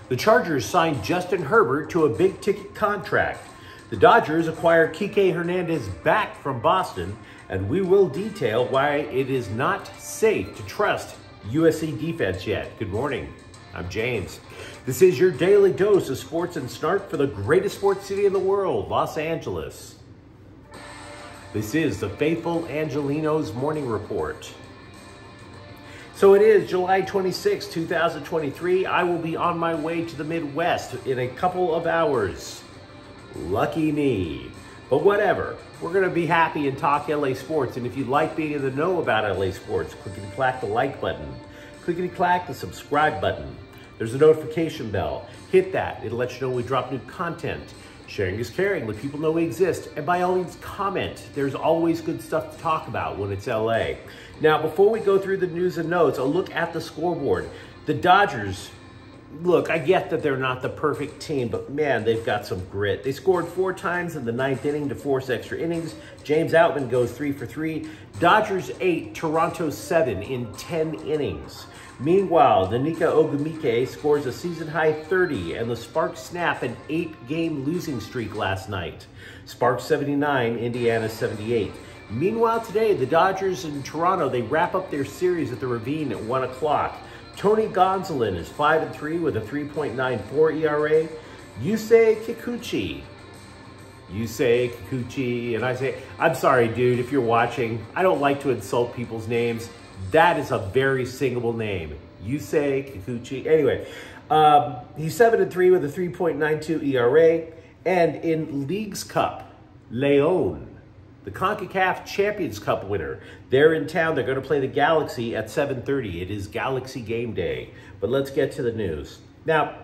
The Chargers signed Justin Herbert to a big-ticket contract. The Dodgers acquired Kike Hernandez back from Boston, and we will detail why it is not safe to trust USC defense yet. Good morning. I'm James. This is your daily dose of sports and snark for the greatest sports city in the world, Los Angeles. This is the faithful Angelenos Morning Report. So it is July 26, 2023. I will be on my way to the Midwest in a couple of hours. Lucky me. But whatever. We're going to be happy and talk LA sports. And if you like being in the know about LA sports, clickety-clack the like button. Clickety-clack the subscribe button. There's a notification bell. Hit that. It'll let you know when we drop new content. Sharing is caring. Let people know we exist. And by all means, comment. There's always good stuff to talk about when it's LA. Now, before we go through the news and notes, a look at the scoreboard. The Dodgers, look, I get that they're not the perfect team, but man, they've got some grit. They scored 4 times in the 9th inning to force extra innings. James Outman goes 3 for 3. Dodgers 8, Toronto 7 in 10 innings. Meanwhile, Danica Ogumike scores a season-high 30, and the Sparks snap an 8-game losing streak last night. Sparks 79, Indiana 78. Meanwhile, today, the Dodgers in Toronto, they wrap up their series at the Ravine at 1 o'clock. Tony Gonsolin is 5-3 with a 3.94 ERA. Yusei Kikuchi, and I say, I'm sorry, dude, if you're watching. I don't like to insult people's names. That is a very singable name. Yusei Kikuchi. Anyway, he's 7-3 with a 3.92 ERA. And in Leagues Cup, Leon, the CONCACAF Champions Cup winner. They're in town. They're going to play the Galaxy at 7:30. It is Galaxy game day. But let's get to the news. Now,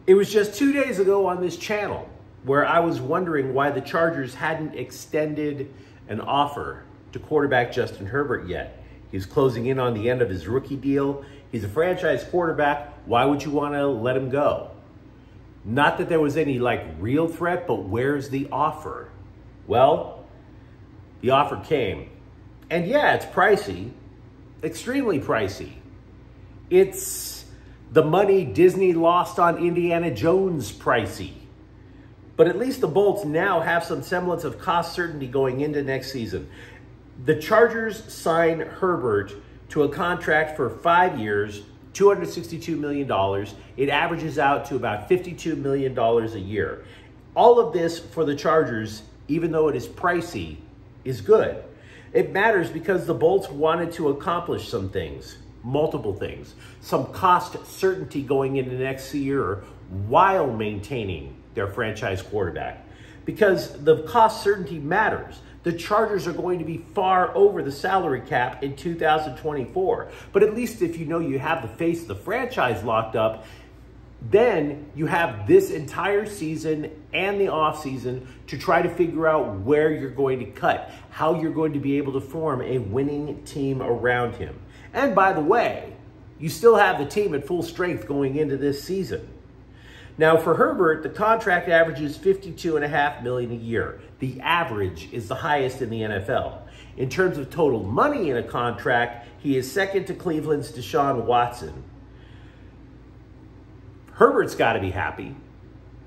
it was just 2 days ago on this channel where I was wondering why the Chargers hadn't extended an offer to quarterback Justin Herbert yet. He's closing in on the end of his rookie deal. He's a franchise quarterback. Why would you want to let him go? Not that there was any real threat, but where's the offer? Well, the offer came. And yeah, it's pricey, extremely pricey. It's the money Disney lost on Indiana Jones pricey. But at least the Bolts now have some semblance of cost certainty going into next season. The Chargers sign Herbert to a contract for 5 years, $262 million. It averages out to about $52 million a year. All of this for the Chargers, even though it is pricey, is good. It matters because the Bolts wanted to accomplish some things, multiple things, some cost certainty going into next year while maintaining their franchise quarterback. Because the cost certainty matters. The Chargers are going to be far over the salary cap in 2024. But at least if you know you have the face of the franchise locked up, then you have this entire season and the offseason to try to figure out where you're going to cut, how you're going to be able to form a winning team around him. And by the way, you still have the team at full strength going into this season. Now for Herbert, the contract averages $52.5 million a year. The average is the highest in the NFL. In terms of total money in a contract, he is second to Cleveland's Deshaun Watson. Herbert's got to be happy.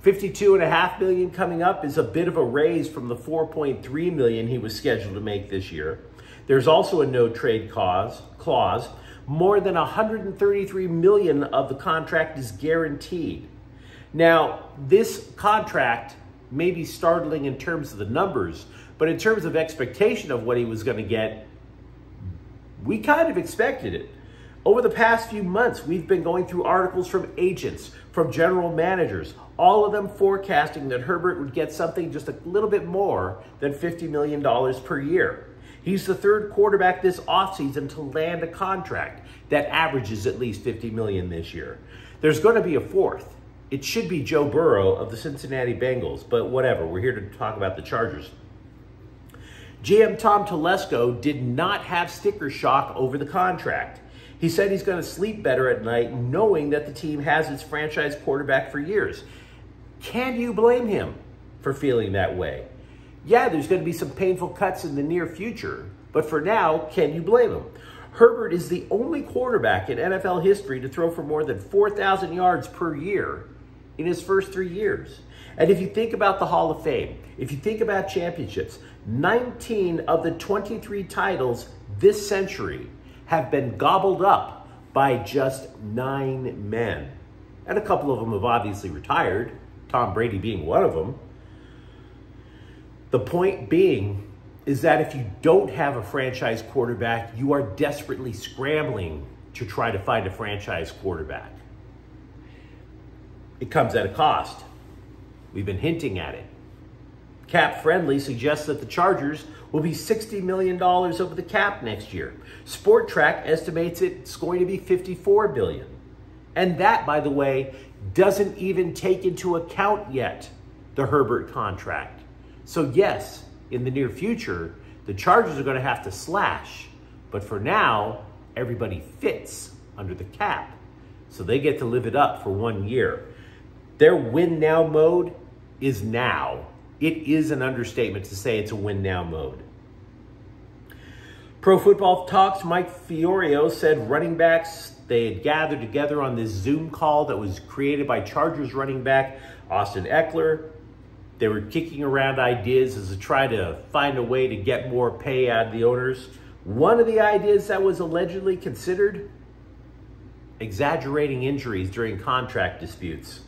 $52.5 million coming up is a bit of a raise from the $4.3 million he was scheduled to make this year. There's also a no-trade clause. More than $133 million of the contract is guaranteed. Now, this contract may be startling in terms of the numbers, but in terms of expectation of what he was going to get, we kind of expected it. Over the past few months, we've been going through articles from agents, from general managers, all of them forecasting that Herbert would get something just a little bit more than $50 million per year. He's the third quarterback this offseason to land a contract that averages at least $50 million this year. There's going to be a fourth. It should be Joe Burrow of the Cincinnati Bengals, but whatever. We're here to talk about the Chargers. GM Tom Telesco did not have sticker shock over the contract. He said he's going to sleep better at night knowing that the team has its franchise quarterback for years. Can you blame him for feeling that way? Yeah, there's going to be some painful cuts in the near future, but for now, can you blame him? Herbert is the only quarterback in NFL history to throw for more than 4,000 yards per year in his first 3 years. And if you think about the Hall of Fame, if you think about championships, 19 of the 23 titles this century have been gobbled up by just 9 men. And a couple of them have obviously retired, Tom Brady being one of them. The point being is that if you don't have a franchise quarterback, you are desperately scrambling to try to find a franchise quarterback. It comes at a cost. We've been hinting at it. Cap Friendly suggests that the Chargers will be $60 million over the cap next year. Sport Track estimates it's going to be $54 billion. And that, by the way, doesn't even take into account yet the Herbert contract. So yes, in the near future, the Chargers are going to have to slash. But for now, everybody fits under the cap. So they get to live it up for 1 year. Their win now mode is now. It is an understatement to say it's a win now mode. Pro Football Talks' Mike Fiorio said running backs, they had gathered together on this Zoom call that was created by Chargers running back Austin Eckler. They were kicking around ideas as to try to find a way to get more pay out of the owners. One of the ideas that was allegedly considered, exaggerating injuries during contract disputes.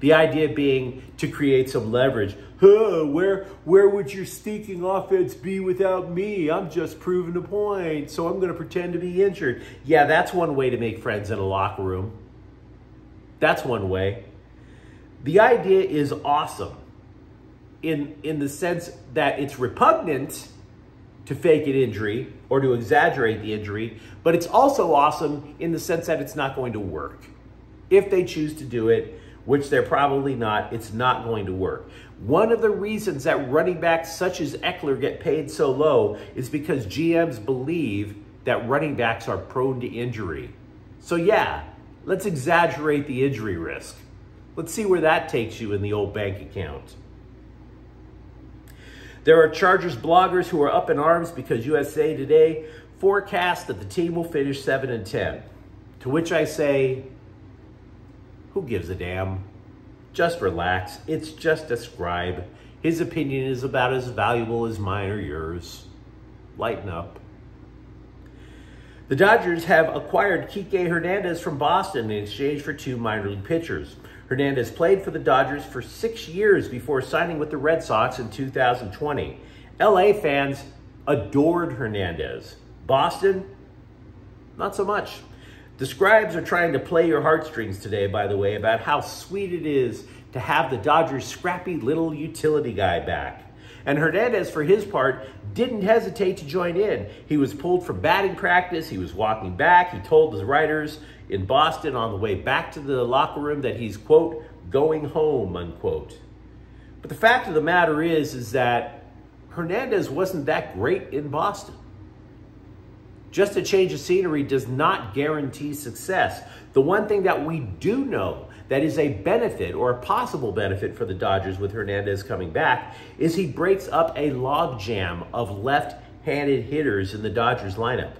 The idea being to create some leverage. Where would your stinking offense be without me? I'm just proving a point, so I'm going to pretend to be injured. Yeah, that's one way to make friends in a locker room. That's one way. The idea is awesome in the sense that it's repugnant to fake an injury or to exaggerate the injury, but it's also awesome in the sense that it's not going to work. If they choose to do it, which they're probably not, it's not going to work. One of the reasons that running backs such as Eckler get paid so low is because GMs believe that running backs are prone to injury. So yeah, let's exaggerate the injury risk. Let's see where that takes you in the old bank account. There are Chargers bloggers who are up in arms because USA Today forecasts that the team will finish 7-10. To which I say, who gives a damn? Just relax. It's just a scribe. His opinion is about as valuable as mine or yours. Lighten up. The Dodgers have acquired Kike Hernandez from Boston in exchange for 2 minor league pitchers. Hernandez played for the Dodgers for 6 years before signing with the Red Sox in 2020. LA fans adored Hernandez. Boston, not so much. The scribes are trying to play your heartstrings today, by the way, about how sweet it is to have the Dodgers' scrappy little utility guy back. And Hernandez, for his part, didn't hesitate to join in. He was pulled from batting practice. He was walking back. He told his writers in Boston on the way back to the locker room that he's, quote, going home, unquote. But the fact of the matter is that Hernandez wasn't that great in Boston. Just a change of scenery does not guarantee success. The one thing that we do know that is a benefit or a possible benefit for the Dodgers with Hernandez coming back is he breaks up a logjam of left-handed hitters in the Dodgers lineup.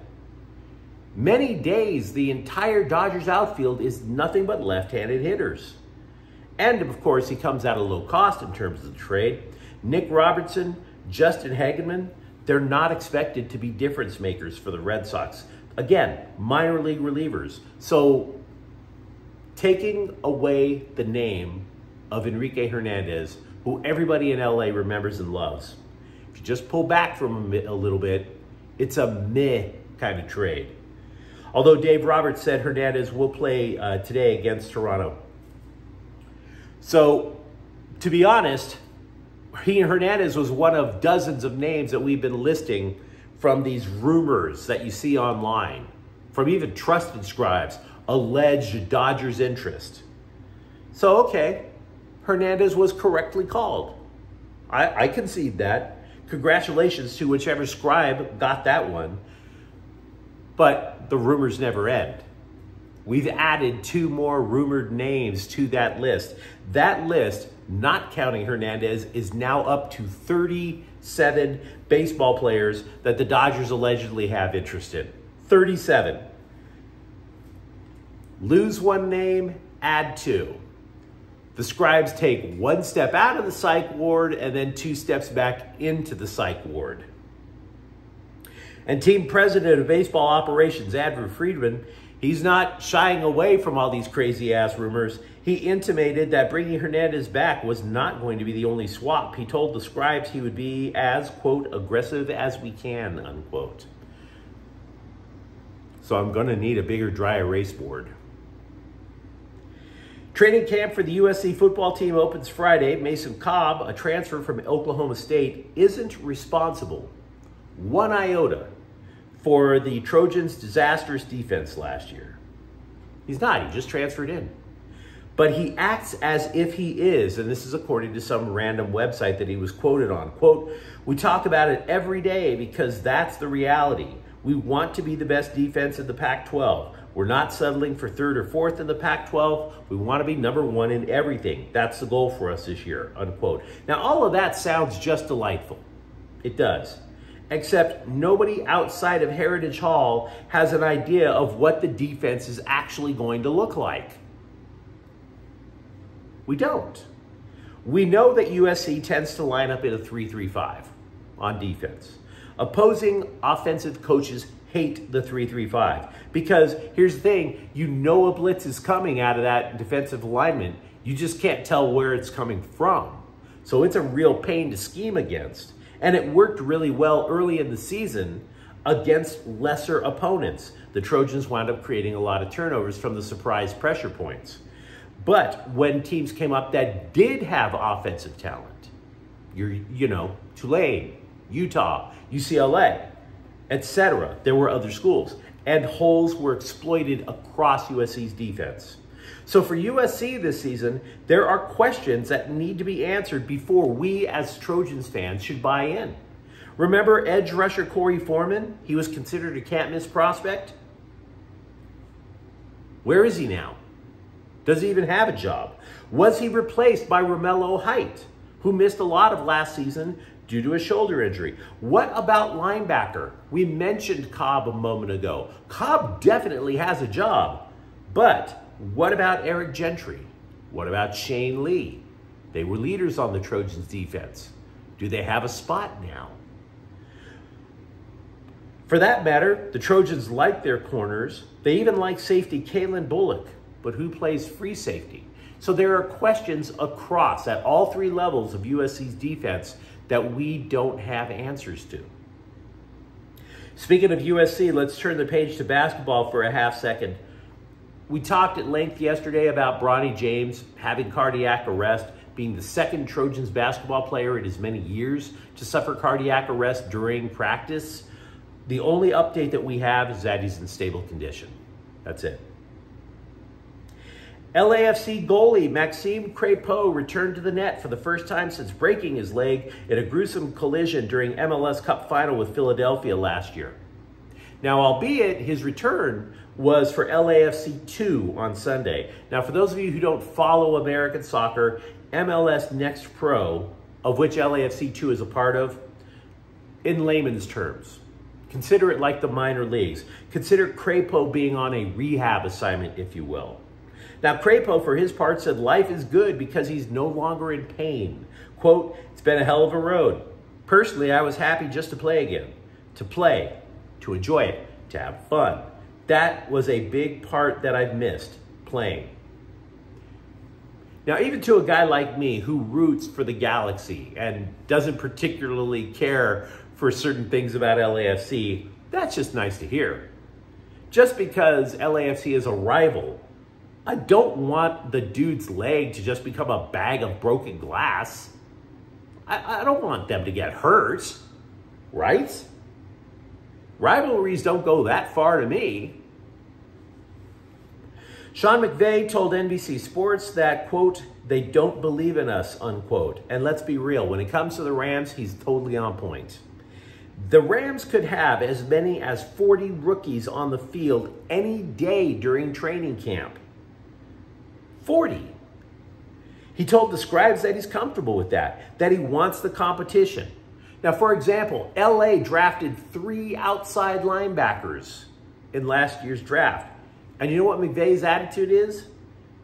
Many days, the entire Dodgers outfield is nothing but left-handed hitters. And of course, he comes at a low cost in terms of the trade. Nick Robertson, Justin Hageman, they're not expected to be difference makers for the Red Sox. Again, minor league relievers. So taking away the name of Enrique Hernandez, who everybody in LA remembers and loves, if you just pull back from him a little bit, it's a meh kind of trade. Although Dave Roberts said Hernandez will play today against Toronto. So, to be honest, Hernandez was one of dozens of names that we've been listing from these rumors that you see online, from even trusted scribes, alleged Dodgers interest. So, okay, Hernandez was correctly called. I concede that. Congratulations to whichever scribe got that one. But the rumors never end. We've added 2 more rumored names to that list. That list, not counting Hernandez, is now up to 37 baseball players that the Dodgers allegedly have interest in. 37. Lose one name, add two. The scribes take one step out of the psych ward and then 2 steps back into the psych ward. And team president of baseball operations, Andrew Friedman, he's not shying away from all these crazy-ass rumors. He intimated that bringing Hernandez back was not going to be the only swap. He told the scribes he would be as, quote, aggressive as we can, unquote. So I'm going to need a bigger dry erase board. Training camp for the USC football team opens Friday. Mason Cobb, a transfer from Oklahoma State, isn't responsible one iota for the Trojans' disastrous defense last year. He's not. He just transferred in. But he acts as if he is, and this is according to some random website that he was quoted on. Quote, "We talk about it every day because that's the reality. We want to be the best defense in the Pac-12. We're not settling for 3rd or 4th in the Pac-12. We want to be number 1 in everything. That's the goal for us this year," unquote. Now, all of that sounds just delightful. It does. Except nobody outside of Heritage Hall has an idea of what the defense is actually going to look like. We don't. We know that USC tends to line up in a 3-3-5 on defense. Opposing offensive coaches hate the 3-3-5 because here's the thing, you know a blitz is coming out of that defensive alignment. You just can't tell where it's coming from. So it's a real pain to scheme against. And it worked really well early in the season against lesser opponents. The Trojans wound up creating a lot of turnovers from the surprise pressure points. But when teams came up that did have offensive talent, Tulane, Utah, UCLA, etc., there were other schools, and holes were exploited across USC's defense. So for USC this season, there are questions that need to be answered before we as Trojans fans should buy in. Remember edge rusher Corey Foreman? He was considered a can't-miss prospect. Where is he now? Does he even have a job? Was he replaced by Romello Height, who missed a lot of last season due to a shoulder injury? What about linebacker? We mentioned Cobb a moment ago. Cobb definitely has a job, but what about Eric Gentry? What about Shane Lee? They were leaders on the Trojans defense. Do they have a spot now? For that matter, the Trojans like their corners. They even like safety Kalen Bullock, but who plays free safety? So there are questions across at all 3 levels of USC's defense that we don't have answers to. Speaking of USC, let's turn the page to basketball for a half second. We talked at length yesterday about Bronny James having cardiac arrest, being the 2nd Trojans basketball player in as many years to suffer cardiac arrest during practice. The only update that we have is that he's in stable condition. That's it. LAFC goalie Maxime Crépeau returned to the net for the first time since breaking his leg in a gruesome collision during MLS Cup final with Philadelphia last year. Now, albeit his return was for LAFC 2 on Sunday. Now, for those of you who don't follow American soccer, MLS Next Pro, of which LAFC 2 is a part of, in layman's terms, consider it like the minor leagues. Consider Crépeau being on a rehab assignment, if you will. Now, Crépeau, for his part, said life is good because he's no longer in pain. Quote, "It's been a hell of a road. Personally, I was happy just to play again. To enjoy it, to have fun. That was a big part that I've missed, playing." Now, even to a guy like me who roots for the Galaxy and doesn't particularly care for certain things about LAFC, that's just nice to hear. Just because LAFC is a rival, I don't want the dude's leg to just become a bag of broken glass. I don't want them to get hurt, right? Rivalries don't go that far to me. Sean McVay told NBC Sports that, quote, "They don't believe in us," unquote. And let's be real, when it comes to the Rams, he's totally on point. The Rams could have as many as 40 rookies on the field any day during training camp. 40. He told the scribes that he's comfortable with that he wants the competition. Now, for example, LA drafted 3 outside linebackers in last year's draft. And you know what McVay's attitude is?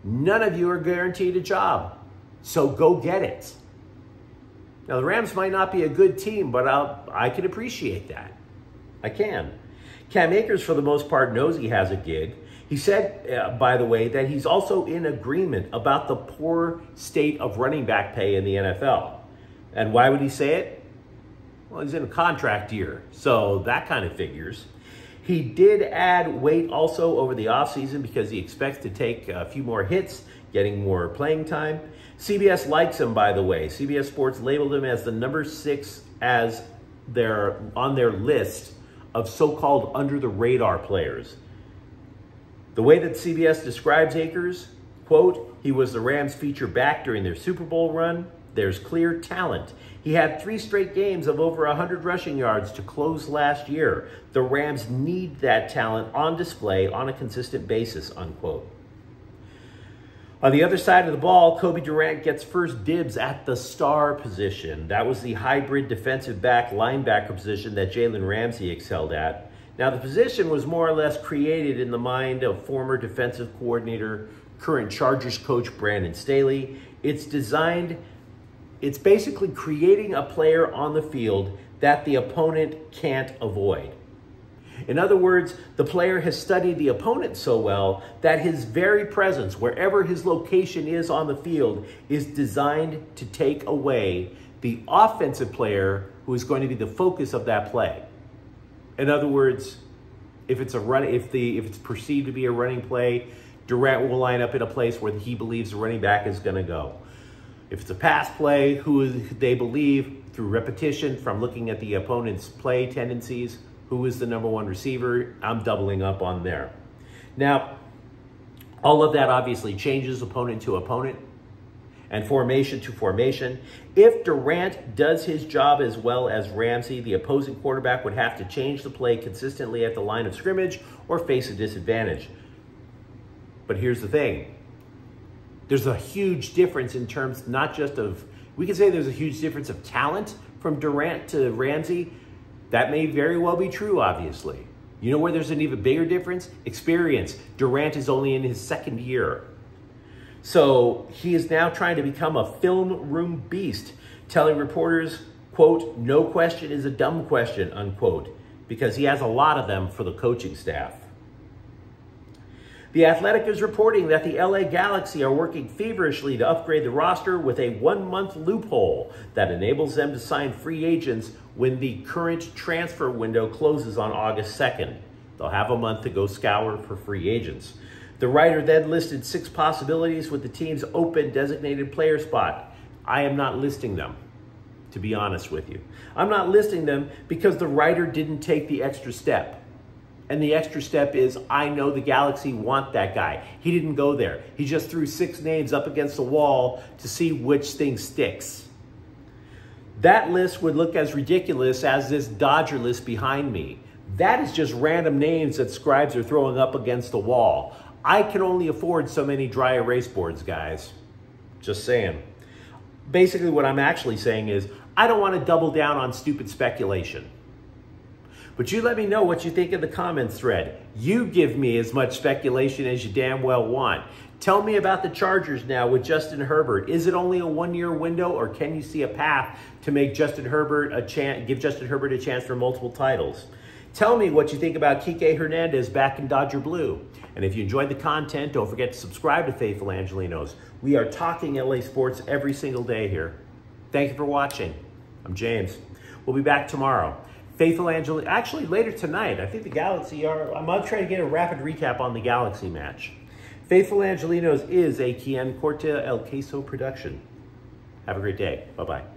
None of you are guaranteed a job, so go get it. Now, the Rams might not be a good team, but I can appreciate that. I can. Cam Akers, for the most part, knows he has a gig. He said, by the way, that he's also in agreement about the poor state of running back pay in the NFL. And why would he say it? Well, he's in a contract year, so that kind of figures. He did add weight also over the offseason because he expects to take a few more hits, getting more playing time. CBS likes him, by the way. CBS Sports labeled him as the number 6 as on their list of so-called under-the-radar players. The way that CBS describes Akers, quote, he was the Rams' feature back during their Super Bowl run. There's clear talent. He had 3 straight games of over 100 rushing yards to close last year. The Rams need that talent on display on a consistent basis, unquote. On the other side of the ball, Kobe Durant gets first dibs at the star position. That was the hybrid defensive back linebacker position that Jalen Ramsey excelled at. Now, the position was more or less created in the mind of former defensive coordinator, current Chargers coach Brandon Staley. It's basically creating a player on the field that the opponent can't avoid. In other words, the player has studied the opponent so well that his very presence, wherever his location is on the field, is designed to take away the offensive player who is going to be the focus of that play. In other words, if it's perceived to be a running play, Durant will line up in a place where he believes the running back is going to go. If it's a pass play, who they believe through repetition from looking at the opponent's play tendencies, who is the number 1 receiver, I'm doubling up on there. Now, all of that obviously changes opponent to opponent and formation to formation. If Durant does his job as well as Ramsey, the opposing quarterback would have to change the play consistently at the line of scrimmage or face a disadvantage. But here's the thing. There's a huge difference in terms not just of, we can say there's a huge difference of talent from Durant to Ramsey. That may very well be true, obviously. You know where there's an even bigger difference? Experience. Durant is only in his 2nd year. So he is now trying to become a film room beast, telling reporters, quote, no question is a dumb question, unquote, because he has a lot of them for the coaching staff. The Athletic is reporting that the LA Galaxy are working feverishly to upgrade the roster with a 1-month loophole that enables them to sign free agents when the current transfer window closes on August 2nd. They'll have a month to go scour for free agents. The writer then listed 6 possibilities with the team's open designated player spot. I am not listing them, to be honest with you. I'm not listing them because the writer didn't take the extra step. And the extra step is, I know the Galaxy want that guy. He didn't go there. He just threw 6 names up against the wall to see which thing sticks. That list would look as ridiculous as this Dodger list behind me. That is just random names that scribes are throwing up against the wall. I can only afford so many dry erase boards, guys. Just saying. Basically, what I'm actually saying is, I don't want to double down on stupid speculation. But you let me know what you think in the comments thread. You give me as much speculation as you damn well want. Tell me about the Chargers now with Justin Herbert. Is it only a 1-year window, or can you see a path to make give Justin Herbert a chance for multiple titles? Tell me what you think about Kike Hernandez back in Dodger Blue. And if you enjoyed the content, don't forget to subscribe to Faithful Angelenos. We are talking LA sports every single day here. Thank you for watching. I'm James. We'll be back tomorrow. Faithful Angelenos, actually later tonight, I think the Galaxy I'm going to try to get a rapid recap on the Galaxy match. Faithful Angelenos is a Quien Corte El Queso production. Have a great day. Bye-bye.